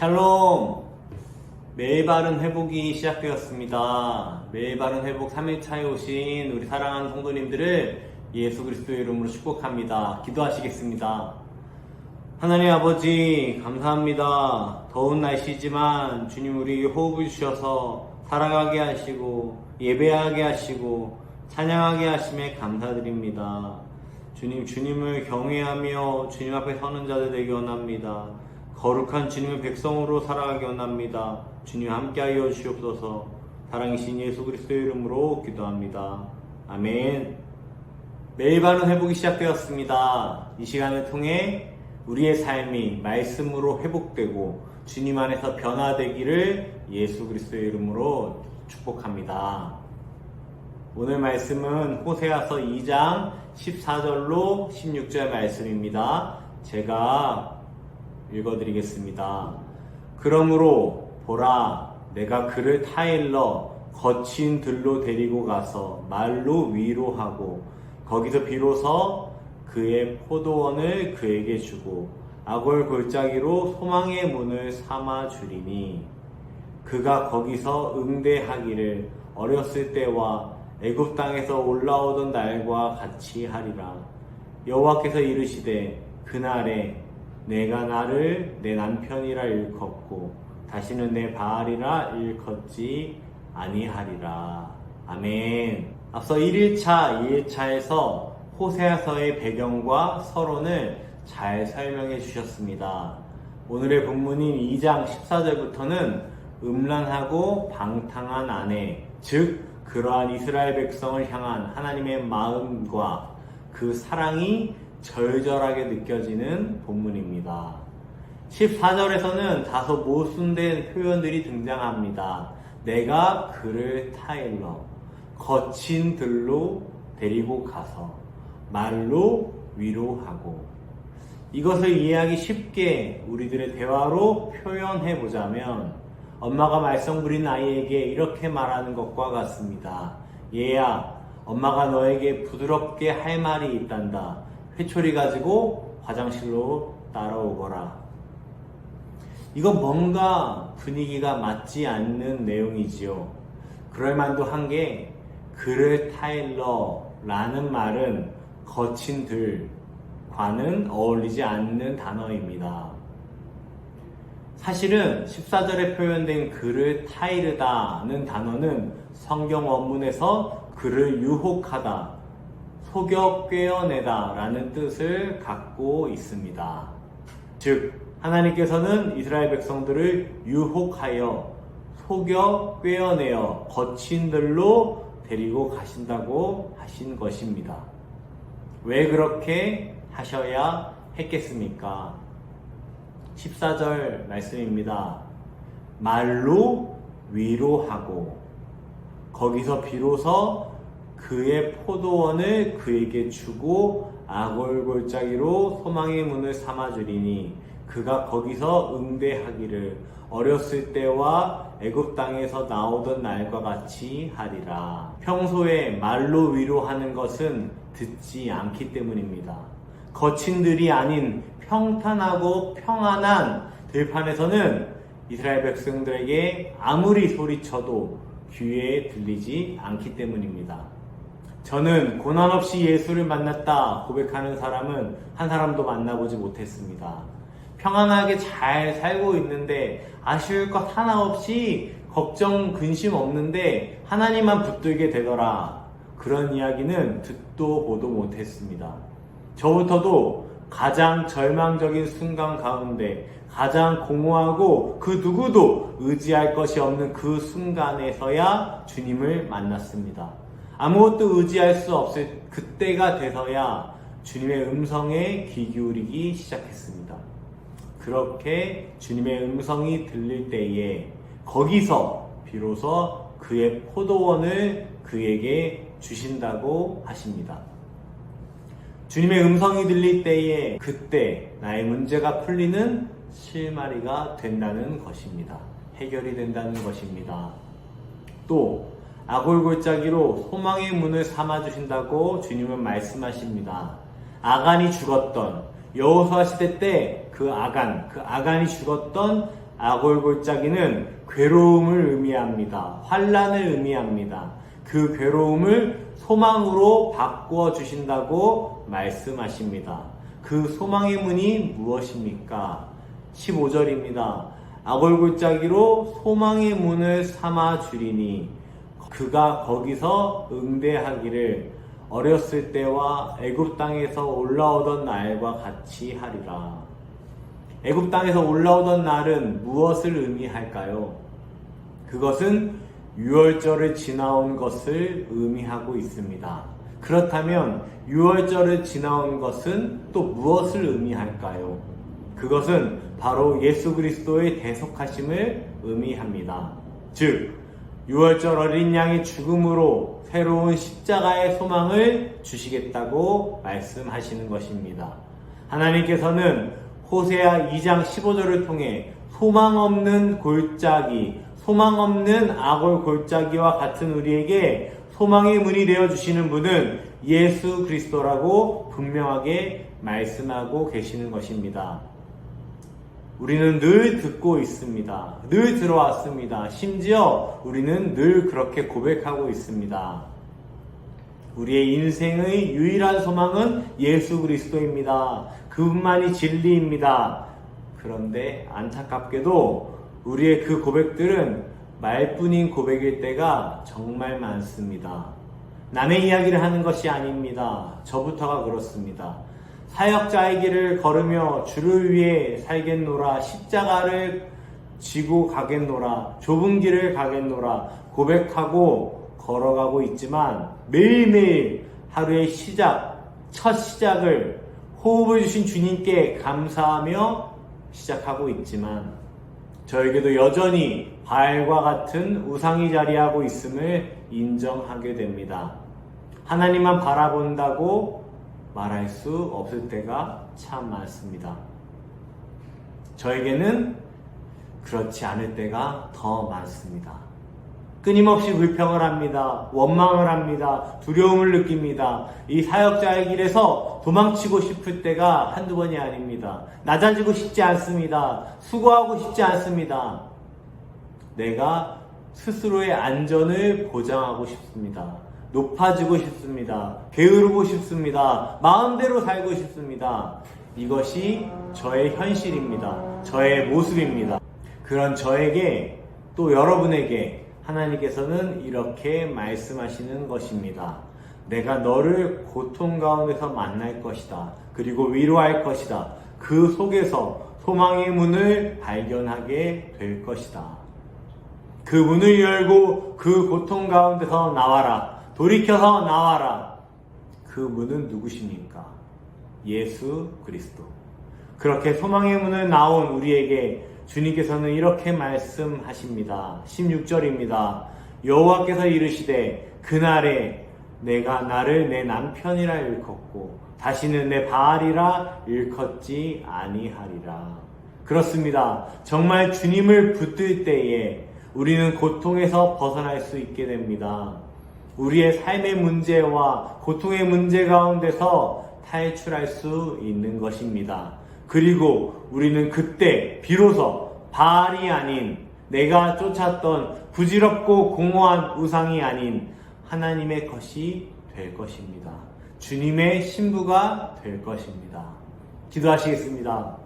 샬롬! 매일 바른 회복이 시작되었습니다. 매일 바른 회복 3일차에 오신 우리 사랑하는 성도님들을 예수 그리스도의 이름으로 축복합니다. 기도하시겠습니다. 하나님 아버지 감사합니다. 더운 날씨지만 주님 우리에게 호흡을 주셔서 살아가게 하시고 예배하게 하시고 찬양하게 하심에 감사드립니다. 주님을 경외하며 주님 앞에 서는 자들 되기 원합니다. 거룩한 주님의 백성으로 살아가기 원합니다. 주님 함께하여 주시옵소서. 사랑이신 예수 그리스도의 이름으로 기도합니다. 아멘. 매일 바른 회복이 시작되었습니다. 이 시간을 통해 우리의 삶이 말씀으로 회복되고 주님 안에서 변화되기를 예수 그리스도의 이름으로 축복합니다. 오늘 말씀은 호세아서 2장 14절로 16절 말씀입니다. 제가 읽어드리겠습니다. 그러므로 보라, 내가 그를 타일러 거친 들로 데리고 가서 말로 위로하고 거기서 비로소 그의 포도원을 그에게 주고 아골 골짜기로 소망의 문을 삼아 주리니 그가 거기서 응대하기를 어렸을 때와 애굽 땅에서 올라오던 날과 같이 하리라. 여호와께서 이르시되 그날에 내가 나를 내 남편이라 일컫고 다시는 내 바알이라 일컫지 아니하리라. 아멘. 앞서 1일차, 2일차에서 호세아서의 배경과 서론을 잘 설명해 주셨습니다. 오늘의 본문인 2장 14절부터는 음란하고 방탕한 아내, 즉 그러한 이스라엘 백성을 향한 하나님의 마음과 그 사랑이 절절하게 느껴지는 본문입니다. 14절에서는 다소 모순된 표현들이 등장합니다. 내가 그를 타일러 거친 들로 데리고 가서 말로 위로하고, 이것을 이해하기 쉽게 우리들의 대화로 표현해 보자면 엄마가 말썽 부린 아이에게 이렇게 말하는 것과 같습니다. 얘야, 엄마가 너에게 부드럽게 할 말이 있단다. 회초리 가지고 화장실로 따라오거라. 이건 뭔가 분위기가 맞지 않는 내용이지요. 그럴 만도 한 게 그를 타일러 라는 말은 거친 들과는 어울리지 않는 단어입니다. 사실은 14절에 표현된 그를 타이르다는 단어는 성경 원문에서 그를 유혹하다, 속여 꿰어내다 라는 뜻을 갖고 있습니다. 즉 하나님께서는 이스라엘 백성들을 유혹하여 속여 꿰어내어 거친 들로 데리고 가신다고 하신 것입니다. 왜 그렇게 하셔야 했겠습니까? 14절 말씀입니다. 말로 위로하고 거기서 비로소 그의 포도원을 그에게 주고 아골 골짜기로 소망의 문을 삼아주리니 그가 거기서 응대하기를 어렸을 때와 애굽 땅에서 나오던 날과 같이 하리라. 평소에 말로 위로하는 것은 듣지 않기 때문입니다. 거친 들이 아닌 평탄하고 평안한 들판에서는 이스라엘 백성들에게 아무리 소리쳐도 귀에 들리지 않기 때문입니다. 저는 고난 없이 예수를 만났다 고백하는 사람은 한 사람도 만나보지 못했습니다. 평안하게 잘 살고 있는데 아쉬울 것 하나 없이 걱정 근심 없는데 하나님만 붙들게 되더라, 그런 이야기는 듣도 보도 못했습니다. 저부터도 가장 절망적인 순간 가운데 가장 공허하고 그 누구도 의지할 것이 없는 그 순간에서야 주님을 만났습니다. 아무것도 의지할 수 없을 그때가 돼서야 주님의 음성에 귀 기울이기 시작했습니다. 그렇게 주님의 음성이 들릴 때에 거기서 비로소 그의 포도원을 그에게 주신다고 하십니다. 주님의 음성이 들릴 때에 그때 나의 문제가 풀리는 실마리가 된다는 것입니다. 해결이 된다는 것입니다. 또 아골 골짜기로 소망의 문을 삼아주신다고 주님은 말씀하십니다. 아간이 죽었던 여호수아 시대 때 그 아간이 죽었던 아골골짜기는 괴로움을 의미합니다. 환난을 의미합니다. 그 괴로움을 소망으로 바꾸어 주신다고 말씀하십니다. 그 소망의 문이 무엇입니까? 15절입니다. 아골골짜기로 소망의 문을 삼아 주리니 그가 거기서 응대하기를 어렸을 때와 애굽 땅에서 올라오던 날과 같이 하리라. 애굽 땅에서 올라오던 날은 무엇을 의미할까요? 그것은 유월절을 지나온 것을 의미하고 있습니다. 그렇다면 유월절을 지나온 것은 또 무엇을 의미할까요? 그것은 바로 예수 그리스도의 대속하심을 의미합니다. 즉 유월절 어린 양의 죽음으로 새로운 십자가의 소망을 주시겠다고 말씀하시는 것입니다. 하나님께서는 호세아 2장 15절을 통해 소망 없는 골짜기, 소망 없는 아골 골짜기와 같은 우리에게 소망의 문이 되어주시는 분은 예수 그리스도라고 분명하게 말씀하고 계시는 것입니다. 우리는 늘 듣고 있습니다. 늘 들어왔습니다. 심지어 우리는 늘 그렇게 고백하고 있습니다. 우리의 인생의 유일한 소망은 예수 그리스도입니다. 그분만이 진리입니다. 그런데 안타깝게도 우리의 그 고백들은 말뿐인 고백일 때가 정말 많습니다. 남의 이야기를 하는 것이 아닙니다. 저부터가 그렇습니다. 사역자의 길을 걸으며 주를 위해 살겠노라, 십자가를 지고 가겠노라, 좁은 길을 가겠노라 고백하고 걸어가고 있지만 매일매일 하루의 첫 시작을 호흡을 주신 주님께 감사하며 시작하고 있지만 저에게도 여전히 바알과 같은 우상이 자리하고 있음을 인정하게 됩니다. 하나님만 바라본다고 말할 수 없을 때가 참 많습니다. 저에게는 그렇지 않을 때가 더 많습니다. 끊임없이 불평을 합니다. 원망을 합니다. 두려움을 느낍니다. 이 사역자의 길에서 도망치고 싶을 때가 한두 번이 아닙니다. 낮아지고 싶지 않습니다. 수고하고 싶지 않습니다. 내가 스스로의 안전을 보장하고 싶습니다. 높아지고 싶습니다. 게으르고 싶습니다. 마음대로 살고 싶습니다. 이것이 저의 현실입니다. 저의 모습입니다. 그런 저에게 또 여러분에게 하나님께서는 이렇게 말씀하시는 것입니다. 내가 너를 고통 가운데서 만날 것이다. 그리고 위로할 것이다. 그 속에서 소망의 문을 발견하게 될 것이다. 그 문을 열고 그 고통 가운데서 나와라. 돌이켜서 나와라. 그 문은 누구십니까? 예수 그리스도. 그렇게 소망의 문을 나온 우리에게 주님께서는 이렇게 말씀하십니다. 16절입니다. 여호와께서 이르시되 그날에 내가 나를 내 남편이라 일컫고 다시는 내 바알이라 일컫지 아니하리라. 그렇습니다. 정말 주님을 붙들 때에 우리는 고통에서 벗어날 수 있게 됩니다. 우리의 삶의 문제와 고통의 문제 가운데서 탈출할 수 있는 것입니다. 그리고 우리는 그때 비로소 바알이 아닌 내가 쫓았던 부질없고 공허한 우상이 아닌 하나님의 것이 될 것입니다. 주님의 신부가 될 것입니다. 기도하시겠습니다.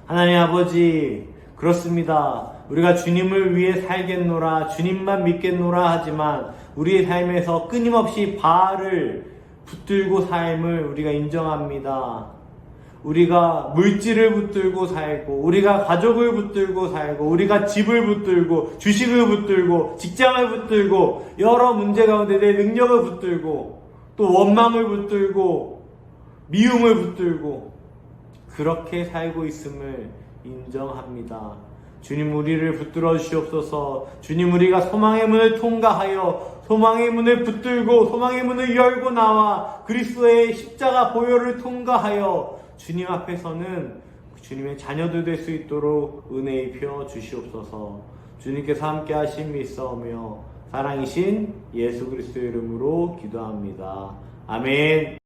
하나님 아버지, 그렇습니다. 우리가 주님을 위해 살겠노라, 주님만 믿겠노라 하지만 우리의 삶에서 끊임없이 바알을 붙들고 삶을 우리가 인정합니다. 우리가 물질을 붙들고 살고, 우리가 가족을 붙들고 살고, 우리가 집을 붙들고, 주식을 붙들고, 직장을 붙들고, 여러 문제 가운데 내 능력을 붙들고, 또 원망을 붙들고, 미움을 붙들고, 그렇게 살고 있음을 인정합니다. 주님 우리를 붙들어 주시옵소서. 주님 우리가 소망의 문을 통과하여 소망의 문을 붙들고 소망의 문을 열고 나와 그리스도의 십자가 보혈을 통과하여 주님 앞에서는 주님의 자녀들 될 수 있도록 은혜 입혀 주시옵소서. 주님께서 함께 하심 믿사오며 사랑이신 예수 그리스도의 이름으로 기도합니다. 아멘.